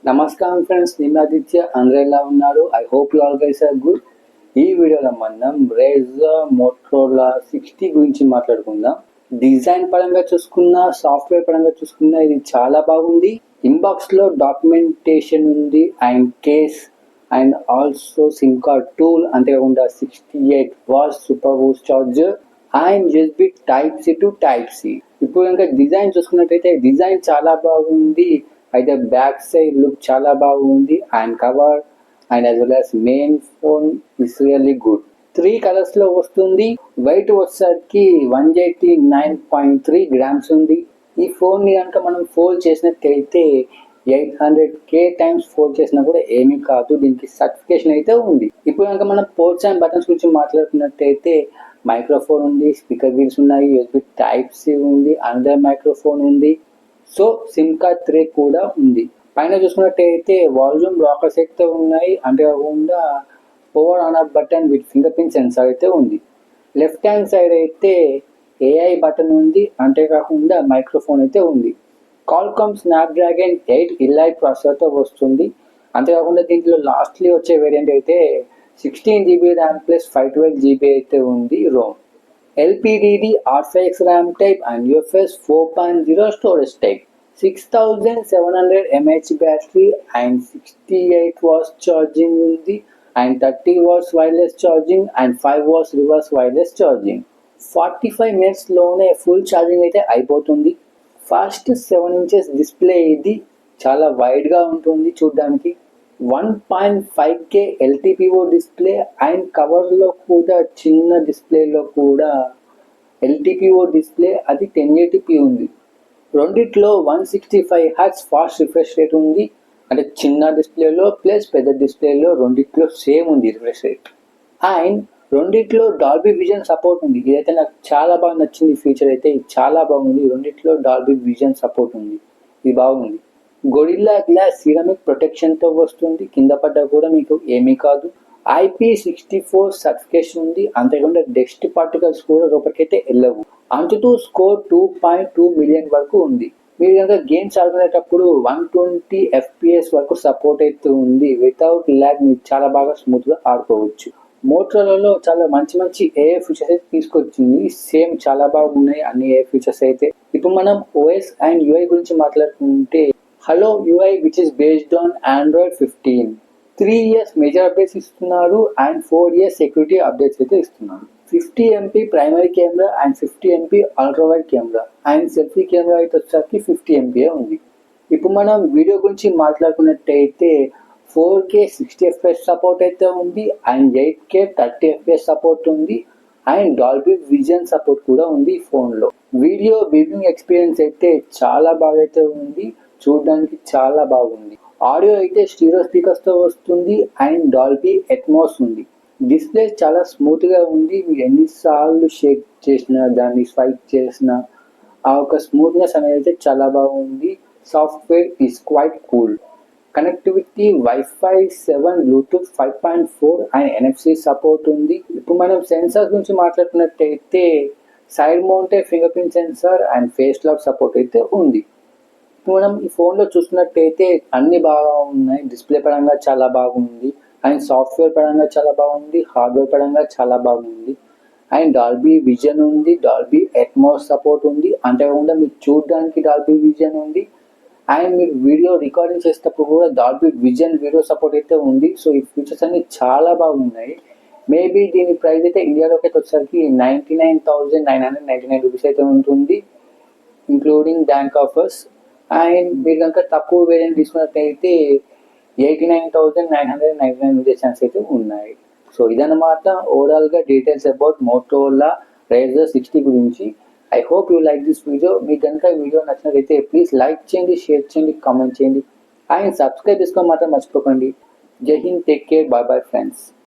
నమస్కారం ఫ్రెండ్స్, నేను ఆదిత్య. అందరూ ఎలా ఉన్నారు? I hope you all guys are good. ఈ వీడియోలో మనం రేజర్ మోటరోలా 60 గురించి మాట్లాడుకుందాం. డిజైన్ పరంగా చూసుకున్నా, సాఫ్ట్వేర్ పరంగా చూసుకున్నా ఇది చాలా బాగుంది. ఇన్బాక్స్ లో డాక్యుమెంటేషన్ ఉంది and case and also SIM card tool, అంతేకాకుండా 68 watts super boost charger and USB type C to type C. ఇప్పుడు ఇంకా డిజైన్ చూసుకున్నట్టయితే డిజైన్ చాలా బాగుంది. అయితే బ్యాక్ సైడ్ లుక్ చాలా బాగుంది and cover and as well as main phone is really good. 3 colours లో వస్తుంది. వెయిట్ వచ్చేసరికి 189.3 గ్రామ్స్ ఉంది. ఈ ఫోన్ ని కనుక మనం ఫోల్డ్ చేసినట్టయితే 800K టైమ్స్ ఫోల్డ్ చేసినా కూడా ఏమీ కాదు. దీనికి సర్టిఫికేషన్ అయితే ఉంది. ఇప్పుడు కనుక మనం పోర్ట్స్ అండ్ బటన్స్ గురించి మాట్లాడుకున్నట్టయితే మైక్రోఫోన్ ఉంది, స్పీకర్ వీల్స్ ఉన్నాయి, యూఎస్బి టైప్ సి ఉంది, అనదర్ మైక్రోఫోన్ ఉంది. సో సిమ్ కార్డ్ ట్రే కూడా ఉంది. పైన చూసుకున్నట్టయితే వాల్యూమ్ లాకర్స్ అయితే ఉన్నాయి, అంతేకాకుండా power on off button with finger print censor అయితే ఉంది. లెఫ్ట్ హ్యాండ్ సైడ్ అయితే ఏఐ బటన్ ఉంది, అంతేకాకుండా మైక్రోఫోన్ అయితే ఉంది. కాల్కామ్ స్నాప్డ్రాగన్ 8 ఎలైట్ ప్రాసెసర్తో వస్తుంది. అంతేకాకుండా దీంట్లో లాస్ట్లీ వచ్చే వేరియంట్ అయితే 16GB ర్యామ్ ప్లస్ 512GB అయితే ఉంది Rome. LPDD R5X RAM type and UFS 4.0 storage type. 6700 mAh battery and 68 watts charging ఉంది and 30 watts wireless charging and 5 watts reverse wireless charging. 45 minutes లోనే full charging అయితే అయిపోతుంది. Fast 7 inches display, ఇది చాలా wide గా ఉంటుంది చూడడానికి. 1.5K LTPO display and cover లో కూడా చిన్న డిస్ప్లేలో కూడా LTPO డిస్ప్లే, అది 1080p ఉంది. రెండిట్లో 165Hz ఫాస్ట్ రిఫ్రెష్ రేట్ ఉంది. అంటే చిన్న డిస్ప్లేలో ప్లస్ పెద్ద డిస్ప్లేలో రెండిట్లో సేమ్ ఉంది రిఫ్రెష్ రేట్. అండ్ రెండిట్లో డాల్బీ విజన్ సపోర్ట్ ఉంది. ఇదైతే నాకు చాలా బాగా నచ్చింది. ఫీచర్ అయితే ఇది చాలా బాగుంది. రెండిట్లో డాల్బీ విజన్ సపోర్ట్ ఉంది, ఇది బాగుంది. గొరిల్లా గ్లాస్ సిరామిక్ ప్రొటెక్షన్ తో వస్తుంది. కింద పడ్డా కూడా మీకు ఏమీ కాదు. IP64 సర్టిఫికేషన్ ఉంది, అంతేకాకుండా డస్ట్ పార్టికల్స్ కూడా లోపలికైతే వెళ్ళవు. అంచుతూ స్కోర్ 2.2 మిలియన్ వరకు ఉంది. మీరు కనుక గేమ్స్ ఆడుకునేటప్పుడు 120 FPS వరకు సపోర్ట్ అయితే ఉంది. వితౌట్ ల్యాగ్ మీరు చాలా బాగా స్మూత్ గా ఆడుకోవచ్చు. మోటరోలాలో చాలా మంచి మంచి AI ఫీచర్స్ అయితే తీసుకొచ్చింది. సేమ్ చాలా బాగున్నాయి అన్ని AI ఫీచర్స్ అయితే. ఇప్పుడు మనం OS అండ్ UI గురించి మాట్లాడుకుంటే hello UI which is based on Android 15. 3 years major updates ఇస్తున్నారు అండ్ 4 years సెక్యూరిటీ అప్డేట్స్ అయితే ఇస్తున్నారు. 50MP primary camera and 50MP ultra wide camera and selfie camera అయితే వచ్చేసరికి 50MP ఉంది. ఇప్పుడు మనం వీడియో గురించి మాట్లాడుకున్నట్టయితే 4K 60fps సపోర్ట్ అయితే ఉంది అండ్ 8K 30fps సపోర్ట్ ఉంది అండ్ డాల్బీ విజన్ సపోర్ట్ కూడా ఉంది ఫోన్లో. వీడియో వ్యూయింగ్ ఎక్స్పీరియన్స్ అయితే చాలా బాగా అయితే ఉంది, చూడడానికి చాలా బాగుంది. ఆడియో అయితే స్టీరియో స్పీకర్స్ తో వస్తుంది అండ్ డాల్బీ అట్మాస్ ఉంది. డిస్ప్లే చాలా స్మూత్ గా ఉంది. మీరు ఎన్నిసార్లు షేక్ చేసినా, దాన్ని స్వైప్ చేసినా ఆ ఒక స్మూత్నెస్ అనేది అయితే చాలా బాగుంది. Software is quite cool. Connectivity wifi 7, Bluetooth 5.4 and NFC support ఉంది. ఇప్పుడు మనం సెన్సార్ గురించి మాట్లాడుకున్నట్టయితే side mounted fingerprint sensor and face lock support అయితే ఉంది. మనం ఈ ఫోన్లో చూసినట్టయితే అన్ని బాగా ఉన్నాయి. డిస్ప్లే పరంగా చాలా బాగుంది అండ్ సాఫ్ట్వేర్ పరంగా చాలా బాగుంది, హార్డ్వేర్ పరంగా చాలా బాగుంది అండ్ డాల్బీ విజన్ ఉంది, డాల్బీ అట్మాస్ సపోర్ట్ ఉంది, అంతేకాకుండా మీరు చూడడానికి డాల్బీ విజన్ ఉంది అండ్ మీరు వీడియో రికార్డింగ్ చేసేటప్పుడు కూడా డాల్బీ విజన్ వీడియో సపోర్ట్ అయితే ఉంది. సో ఈ ఫీచర్స్ అన్ని చాలా బాగున్నాయి. మేబీ దీని ప్రైస్ అయితే ఇండియాలోకి అయితే వచ్చేసరికి 99,999 రూపీస్ అయితే ఉంటుంది, ఇంక్లూడింగ్ బ్యాంక్ ఆఫర్స్. అండ్ మీరు కనుక తక్కువ వేరియంట్ తీసుకున్నట్టయితే 89,999 ఉండే ఛాన్స్ అయితే ఉన్నాయి. సో ఇదన్నమాట ఓవరాల్గా డీటెయిల్స్ అబౌట్ మోటరోలా రేజర్ 60 గురించి. I hope you like this video. మీకు కనుక వీడియో నచ్చినట్లయితే ప్లీజ్ లైక్ చేయండి, షేర్ చేయండి, కామెంట్ చేయండి అండ్ సబ్స్క్రైబ్ చేసుకోవడం మాత్రం మర్చిపోకండి. Jai Hind, take care, bye bye friends.